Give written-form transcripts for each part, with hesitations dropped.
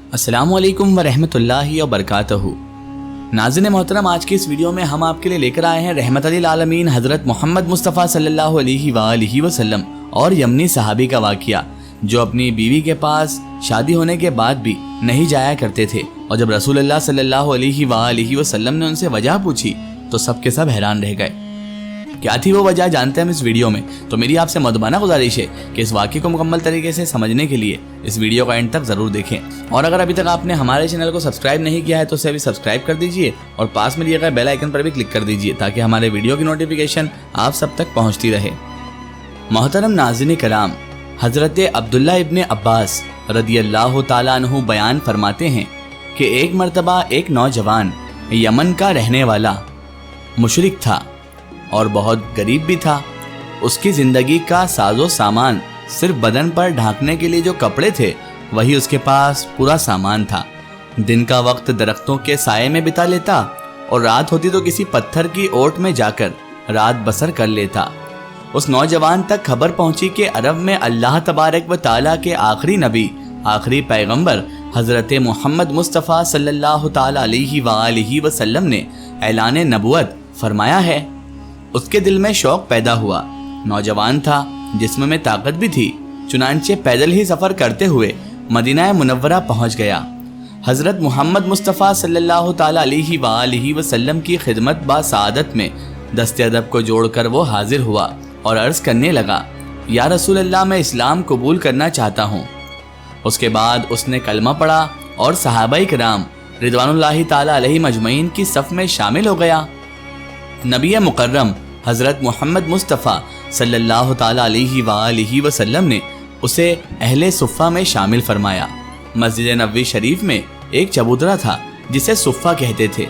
अस्सलामु अलैकुम वरहमत अल्लाहि वबरकातहू। नाज़रीन मोहतरम, आज की इस वीडियो में हम आपके लिए लेकर आए हैं रहमत लिल आलमीन हज़रत मोहम्मद मुस्तफ़ा सल्लल्लाहु अलैहि वसल्लम और यमनी सहाबी का वाक़िया, जो अपनी बीवी के पास शादी होने के बाद भी नहीं जाया करते थे। और जब रसूलुल्लाह सल्लल्लाहु अलैहि वसल्लम ने उनसे वजह पूछी तो सब के सब हैरान रह गए। क्या थी वो वजह, जानते हैं हम इस वीडियो में। तो मेरी आपसे मदबाना गुजारिश है कि इस वाक़े को मुकम्मल तरीके से समझने के लिए इस वीडियो का एंड तक ज़रूर देखें। और अगर अभी तक आपने हमारे चैनल को सब्सक्राइब नहीं किया है तो उसे अभी सब्सक्राइब कर दीजिए और पास में दिए गए बेल आइकन पर भी क्लिक कर दीजिए ताकि हमारे वीडियो की नोटिफिकेशन आप सब तक पहुँचती रहे। मोहतरम नाज़रीन कराम, हज़रत अब्दुल्ला इब्न अब्बास रदियल्लाहु ताला अन्हु बयान फरमाते हैं कि एक मरतबा एक नौजवान यमन का रहने वाला मुशरिक था और बहुत गरीब भी था। उसकी ज़िंदगी का साजो सामान सिर्फ बदन पर ढांकने के लिए जो कपड़े थे वही उसके पास पूरा सामान था। दिन का वक्त दरख्तों के साये में बिता लेता और रात होती तो किसी पत्थर की ओट में जाकर रात बसर कर लेता। उस नौजवान तक खबर पहुंची कि अरब में अल्लाह तबारक व ताला के आखिरी नबी, आखिरी पैगंबर हज़रत मोहम्मद मुस्तफ़ा सल्लल्लाहु ताला अलैहि वसल्लम ने ऐलान नबुवत फरमाया है। उसके दिल में शौक पैदा हुआ। नौजवान था, जिस्म में ताकत भी थी, चुनांचे पैदल ही सफ़र करते हुए मदीना मुनव्वरा पहुंच गया। हज़रत मोहम्मद मुस्तफ़ा सल्लल्लाहु ताला अलैहि वसल्लम की खिदमत बा सआदत में दस्ते अदब को जोड़कर वो हाजिर हुआ और अर्ज़ करने लगा, या रसूल अल्लाह, मैं इस्लाम कबूल करना चाहता हूँ। उसके बाद उसने कलमा पढ़ा और सहाबाए किराम रिदवानुल्लाहि ताला अलैहिम अजमईन की सफ़ में शामिल हो गया। नबी मुकर्रम हज़रत मोहम्मद मुस्तफ़ा सल्लल्लाहु ताला अलैहि वसल्लम ने उसे अहले सुफ़्फ़ा में शामिल फरमाया। मस्जिद नबवी शरीफ में एक चबूतरा था जिसे सुफ़्फ़ा कहते थे।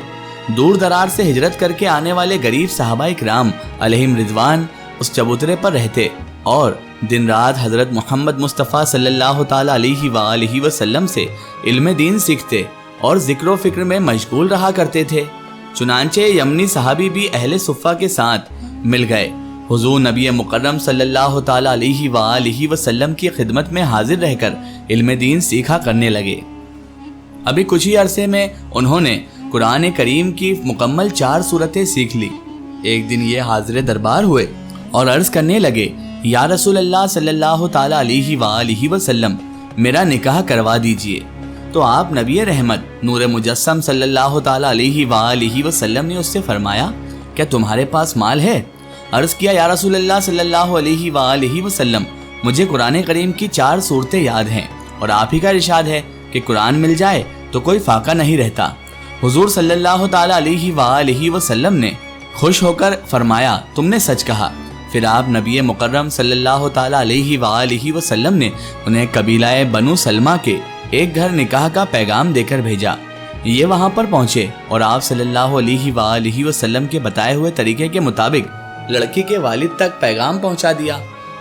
दूर दरार से हिजरत करके आने वाले गरीब सहाबाए किराम अलैहिम रिज़वान उस चबूतरे पर रहते और दिन रात हज़रत मोहम्मद मुस्तफ़ा सल्लल्लाहु ताला अलैहि वसल्लम से इल्म दीन सीखते और ज़िक्र व फ़िक्र में मशगूल रहा करते थे। चुनांचे यमनी सहाबी भी अहले सुफ़्फ़ा के साथ मिल गए। हुज़ूर नबी मुकर्रम सल्लल्लाहु ताला अलैहि वसल्लम की खिदमत में हाजिर रहकर इल्म दीन सीखा करने लगे। अभी कुछ ही अरसे में उन्होंने कुरान करीम की मुकम्मल 4 सूरतें सीख ली। एक दिन ये हाजिर दरबार हुए और अर्ज़ करने लगे, या रसूल अल्लाह सल्लल्लाहु ताला अलैहि वसल्लम, मेरा निकाह करवा दीजिए। तो आप नबी रहमत नूर मुजस्सम सल्लल्लाहु ताला अलैहि वसल्लम ने उससे फरमाया, क्या तुम्हारे पास माल है? अर्ज़ किया, या रसूल अल्लाह सल्लल्लाहु अलैहि वसल्लम, मुझे कुरान करीम की 4 सूरतें याद हैं और आप ही का इरशाद है कि कुरान मिल जाए तो कोई फाका नहीं रहता। हुजूर सल्लल्लाहु ताला अलैहि वसल्लम ने खुश होकर फरमाया, तुमने सच कहा। फिर आप नबी मुकर्रम सल्लल्लाहु ताला अलैहि वसल्लम ने उन्हें कबीलाए बनु सलमा के एक घर निकाह का पैगाम देकर भेजा। ये वहाँ पर पहुँचे और आप सल्लल्लाहु अलैहि वसल्लम के बताए हुए तरीके के मुताबिक लड़की के वालिद तक पैगाम पहुँचा दिया।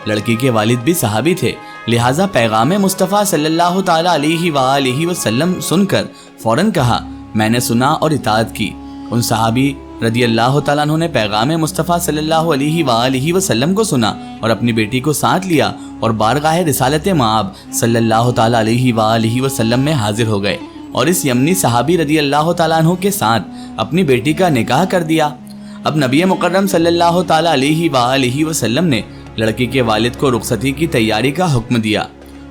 लड़की के वालिद भी सहाबी थे, लिहाजा पैगाम मुस्तफ़ा सल्लल्लाहु ताला अलैहि वसल्लम सुनकर फ़ौरन कहा, मैंने सुना और इताअत की। उन सहाबी रदियल्लाहु ताला अन्हु ने पैगाम मुस्तफ़ा सल्लल्लाहु अलैहि वसल्लम को सुना और अपनी बेटी को साथ लिया और बारगाह रिसालत माब सल्लल्लाहु ताला अलैहि वसल्लम में हाजिर हो गए और इस यमनी सहाबी रदियल्लाहु ताला अन्हु के साथ अपनी बेटी का निकाह कर दिया। अब नबी मुकर्रम सल्लल्लाहु ताला अलैहि वसल्लम ने लड़की के वालिद को रुखसती की तैयारी का हुक्म दिया।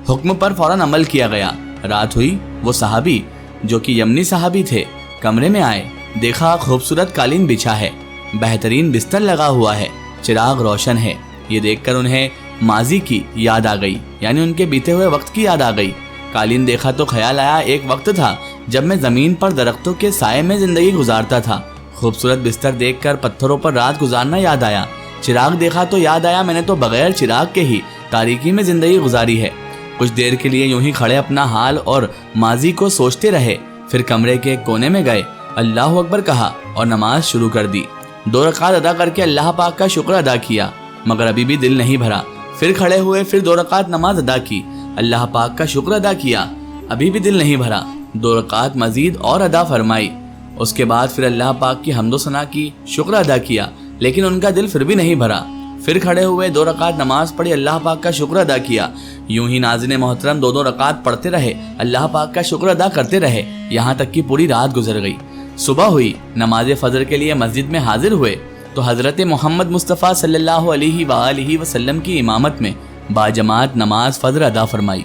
हुक्म पर फौरन अमल किया गया। रात हुई, वो सहाबी जो कि यमनी सहाबी थे कमरे में आए। देखा खूबसूरत कालीन बिछा है, बेहतरीन बिस्तर लगा हुआ है, चिराग रोशन है। ये देखकर उन्हें माजी की याद आ गई, यानी उनके बीते हुए वक्त की याद आ गई। कालीन देखा तो ख्याल आया, एक वक्त था जब मैं ज़मीन पर दरख्तों के साये में ज़िंदगी गुजारता था। खूबसूरत बिस्तर देखकर पत्थरों पर रात गुजारना याद आया। चिराग देखा तो याद आया, मैंने तो बगैर चिराग के ही तारीकी में ज़िंदगी गुजारी है। कुछ देर के लिए यूं ही खड़े अपना हाल और माजी को सोचते रहे। फिर कमरे के कोने में गए, अल्लाह अकबर कहा और नमाज शुरू कर दी। 2 रकात अदा करके अल्लाह पाक का शुक्र अदा किया, मगर अभी भी दिल नहीं भरा। फिर खड़े हुए, फिर 2 रकात नमाज अदा की, अल्लाह पाक का शुक्र अदा किया, अभी भी दिल नहीं भरा। 2 रकात मजीद और अदा फरमाई। उसके बाद फिर अल्लाह पाक की हम्दो सना की, शुक्र अदा किया, लेकिन उनका दिल फिर भी नहीं भरा। پھر کھڑے ہوئے 2 رکعت نماز پڑھی، اللہ پاک کا شکر ادا کیا۔ یوں ہی ناظرین محترم 2 رکعت پڑھتے رہے، اللہ پاک کا شکر ادا کرتے رہے، یہاں تک کہ پوری رات گزر گئی۔ صبح ہوئی، نماز فجر کے لیے مسجد میں حاضر ہوئے تو حضرت محمد مصطفیٰ صلی اللہ علیہ وآلہ وسلم کی امامت میں باجماعت نماز فجر ادا فرمائی۔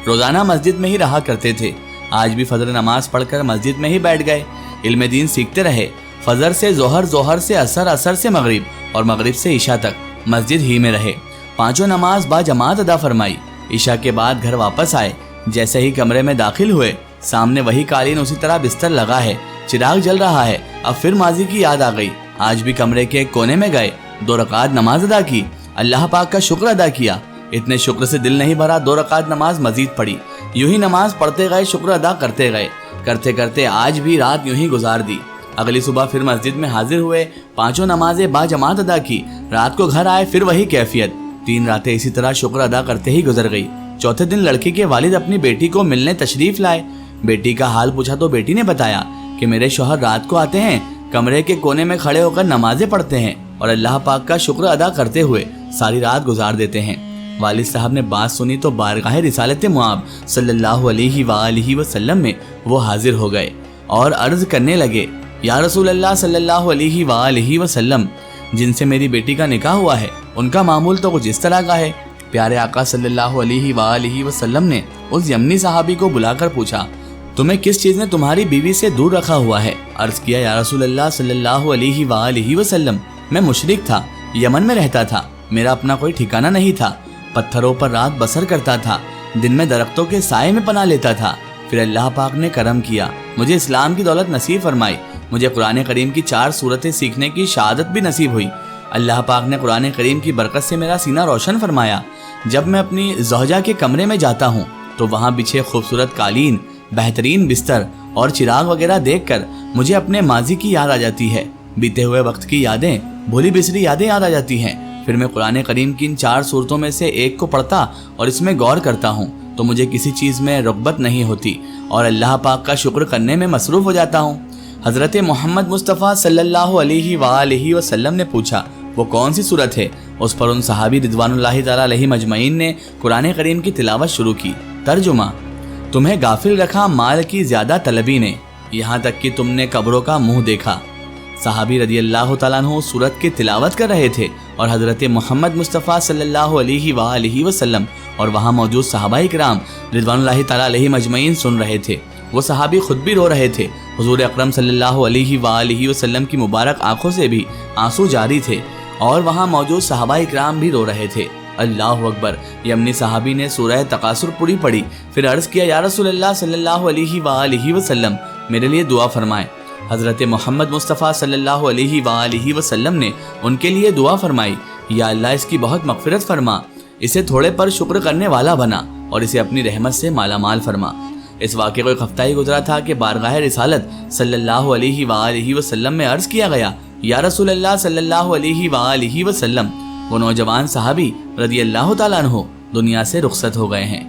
روزانہ مسجد میں ہی رہا کرتے تھے، آج بھی فجر نماز پڑھ کر مسجد میں ہی بیٹھ گئے، علم دین سیکھتے رہے۔ فجر سے ظہر، ظہر سے عصر، عصر سے مغرب اور مغرب سے عشاء تک مسجد ہی میں رہے، 5 نماز باجماعت ادا فرمائی۔ عشاء کے بعد گھر واپس آئے، جیسے ہی کمرے میں داخل ہوئے سامنے وہی قالین، اسی طرح بستر لگا ہے، چراغ جل رہا ہے۔ اب پھر ماضی کی یاد آ گئی، آج بھی کمرے کے ایک کونے میں گئے، 2 رکعت نماز ادا کی، اللہ پاک کا شکر ادا کیا۔ اتنے شکر سے دل نہیں بھرا، 2 رکعت نماز مزید پڑھی، یوں ہی نماز پڑھتے گئے، شکر ادا کرتے گئے، کرتے کرتے آج بھی رات یوں ہی گزار دی۔ اگلی صبح پھر مسجد میں حاضر ہوئے، 5 نمازیں باجماعت ادا کی، رات کو گھر آئے، پھر وہی کیفیت، 3 راتیں اسی طرح شکر ادا کرتے ہی گزر گئی۔ چوتھے دن لڑکی کے والد اپنی بیٹی کو ملنے تشریف لائے، بیٹی کا حال پوچھا تو بیٹی نے بتایا کہ میرے شوہر رات کو آتے ہیں، کمرے کے کونے میں کھڑے ہو کر نمازیں پڑھتے ہیں اور اللہ پاک کا شکر ادا کرتے ہوئے ساری رات گزار دیتے ہیں۔ والد صاحب نے بات سنی تو بارگاہ رسالت مآب صلی اللہ علیہ وآلہ وسلم میں وہ حاضر ہو گئے اور عرض کرنے لگے، یا رسول اللہ صلی اللہ علیہ وآلہ وسلم، جن سے میری بیٹی کا نکاح ہوا ہے ان کا معمول تو کچھ اس طرح کا ہے۔ پیارے آقا صلی اللہ علیہ وآلہ وسلم نے اس یمنی صحابی کو بلا کر پوچھا، تمہیں کس چیز نے تمہاری بیوی سے دور رکھا ہوا ہے؟ عرض کیا، یا رسول اللہ صلی اللہ علیہ وآلہ وسلم، میں مشرک تھا، یمن میں رہتا تھا، میرا اپنا کوئی ٹھکانہ نہیں تھا، پتھروں پر رات بسر کرتا تھا، دن میں درختوں کے سائے میں پناہ لیتا تھا۔ پھر اللہ پاک نے کرم کیا، مجھے اسلام کی دولت نصیب فرمائی، مجھے قرآن کریم کی 4 سورتیں سیکھنے کی شہادت بھی نصیب ہوئی۔ اللہ پاک نے قرآن کریم کی برکت سے میرا سینہ روشن فرمایا۔ جب میں اپنی زوجہ کے کمرے میں جاتا ہوں تو وہاں بچھے خوبصورت قالین، بہترین بستر اور چراغ وغیرہ دیکھ کر مجھے اپنے ماضی کی یاد آ جاتی ہے، بیتے ہوئے وقت کی یادیں، بھولی بسری یادیں یاد آ جاتی ہیں۔ پھر میں قرآن کریم کی ان 4 سورتوں میں سے ایک کو پڑھتا اور اس میں غور کرتا ہوں تو مجھے کسی چیز میں رغبت نہیں ہوتی اور اللہ پاک کا شکر کرنے میں مصروف ہو جاتا ہوں۔ حضرت محمد مصطفیٰ صلی اللہ علیہ وآلہ وسلم نے پوچھا، وہ کون سی صورت ہے؟ اس پر ان صحابی رضوان اللہ تعالیٰ علیہ مجمعین نے قرآن کریم کی تلاوت شروع کی۔ ترجمہ، تمہیں غافل رکھا مال کی زیادہ طلبی نے، یہاں تک کہ تم نے قبروں کا منہ دیکھا۔ صحابی رضی اللہ تعالیٰ عنہ سورت کی تلاوت کر رہے تھے اور حضرت محمد مصطفیٰ صلی اللہ علیہ وآلہ وسلم اور وہاں موجود صحابہ کرام رضوان اللہ تعالیٰ علیہ مجمعین سن رہے تھے۔ وہ صحابی خود بھی رو رہے تھے، حضور اکرم صلی اللہ علیہ وآلہ وسلم کی مبارک آنکھوں سے بھی آنسو جاری تھے اور وہاں موجود صحابہ کرام بھی رو رہے تھے۔ اللہ اکبر! یمنی صحابی نے سورہ تکاثر پوری پڑھی، پھر عرض کیا، یا رسول اللہ صلی اللہ علیہ وآلہ وسلم، میرے لیے دعا فرمائیں۔ حضرت محمد مصطفیٰ صلی اللہ علیہ وآلہ وسلم نے ان کے لیے دعا فرمائی، یا اللہ اس کی بہت مغفرت فرما، اسے تھوڑے پر شکر کرنے والا بنا اور اسے اپنی رحمت سے مالا مال فرما۔ اس واقعے کو ایک ہفتہ ہی گزرا تھا کہ بارگاہ رسالت صلی اللہ علیہ وآلہ وسلم میں عرض کیا گیا، یا رسول اللہ صلی اللہ علیہ وآلہ وسلم، وہ نوجوان صحابی رضی اللہ تعالیٰ عنہ دنیا سے رخصت ہو گئے ہیں۔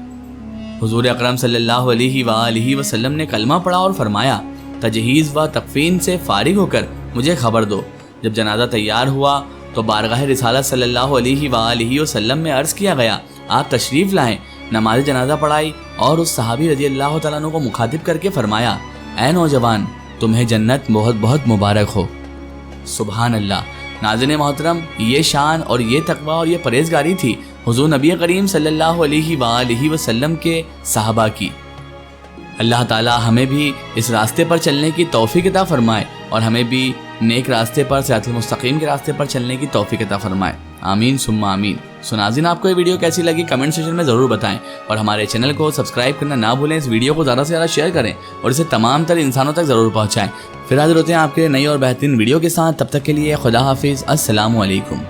حضور اکرم صلی اللہ علیہ وآلہ وسلم نے کلمہ پڑھا اور فرمایا، تجہیز و تکفین سے فارغ ہو کر مجھے خبر دو۔ جب جنازہ تیار ہوا تو بارگاہ رسالت صلی اللہ علیہ وآلہ وسلم میں عرض کیا گیا، آپ تشریف لائیں۔ نماز جنازہ پڑھائی اور اس صحابی رضی اللہ تعالیٰ عنہ کو مخاطب کر کے فرمایا، اے نوجوان، تمہیں جنت بہت بہت مبارک ہو۔ سبحان اللہ! ناظرین محترم، یہ شان اور یہ تقوی اور یہ پرہیزگاری تھی حضور نبی کریم صلی اللہ علیہ وآلہ وسلم کے صحابہ کی۔ اللہ تعالی ہمیں بھی اس راستے پر چلنے کی توفیق عطا فرمائے اور ہمیں بھی نیک راستے پر، صراط المستقیم کے راستے پر چلنے کی توفیق عطا فرمائے، آمین ثم آمین۔ سو ناظرین، آپ کو یہ ویڈیو کیسی لگی کمنٹ سیکشن میں ضرور بتائیں اور ہمارے چینل کو سبسکرائب کرنا نہ بھولیں۔ اس ویڈیو کو زیادہ سے زیادہ شیئر کریں اور اسے تمام تر انسانوں تک ضرور پہنچائیں۔ پھر حاضر ہوتے ہیں آپ کے نئی اور بہترین ویڈیو کے ساتھ، تب تک کے لیے خدا حافظ، السلام علیکم۔